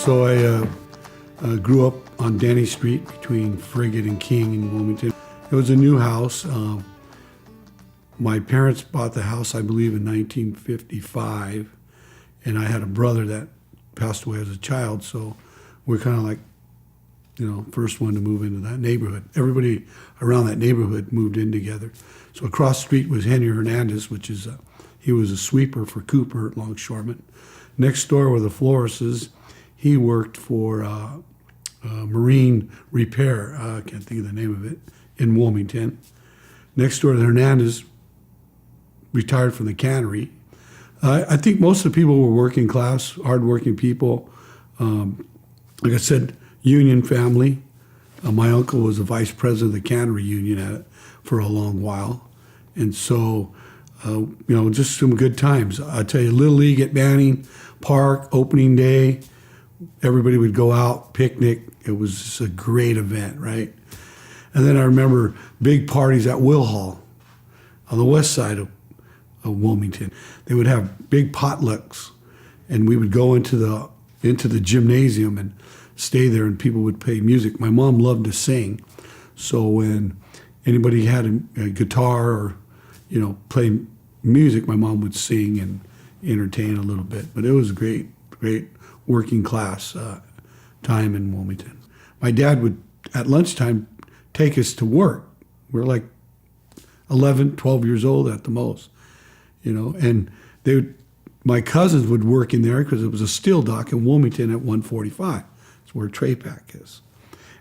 So I grew up on Danny Street between Frigate and King in Wilmington. It was a new house. My parents bought the house, I believe, in 1955, and I had a brother that passed away as a child, so we're kind of like, first one to move into that neighborhood. Everybody around that neighborhood moved in together. So across the street was Henry Hernandez, which is he was a sweeper for Cooper, longshoreman. Next door were the Florises. He worked for marine repair, I can't think of the name of it, in Wilmington. Next door to Hernandez, retired from the cannery. I think most of the people were working class, hardworking people. Like I said, union family. My uncle was the vice president of the cannery union for a long while. And so, just some good times. I tell you, Little League at Banning Park, opening day, everybody would go out, picnic. It was just a great event, right? And then I remember big parties at Will Hall on the west side of Wilmington. They would have big potlucks, and we would go into the gymnasium and stay there, and people would play music. My mom loved to sing, so when anybody had a guitar or play music, my mom would sing and entertain a little bit. But it was a great working class time in Wilmington. My dad would, at lunchtime, take us to work. We were like 11, 12 years old at the most, and my cousins would work in there because it was a steel dock in Wilmington at 145. It's where Traypac is.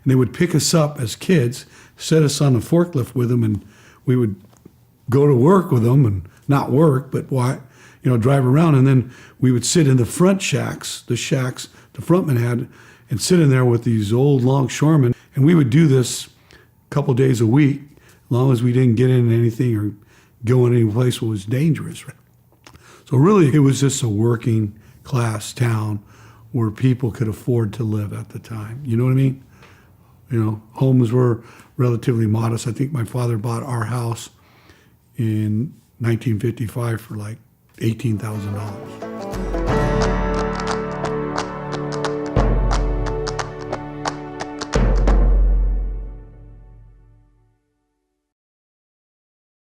And they would pick us up as kids, set us on a forklift with them, and we would go to work with them and not work, but drive around. And then we would sit in the front shacks the frontman had, and sit in there with these old longshoremen. And we would do this a couple days a week, as long as we didn't get into anything or go in any place that was dangerous. So really, it was just a working class town where people could afford to live at the time. You know what I mean? Homes were relatively modest. I think my father bought our house in 1955 for like $18,000.